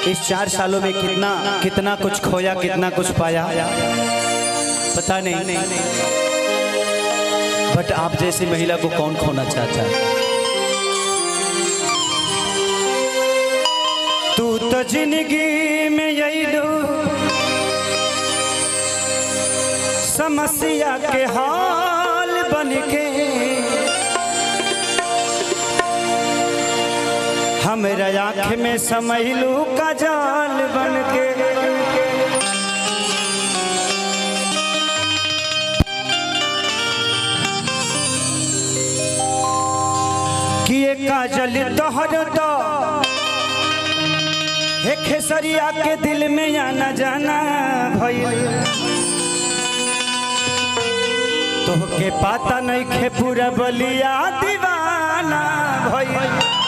इस 4 सालों में कितना कुछ खोया, कितना कुछ पाया पता नहीं, बट आप जैसी महिला को कौन खोना चाहता है। तू तो जिंदगी में यही लो समस्या के हाल बन के, हमरा आँख में समैलू का जाल बन के। किए काजल तोहर तो हे खेसरिया के दिल में आना जाना भइल, तोहके पता नहीं खे पूरा बलिया दीवाना भइल।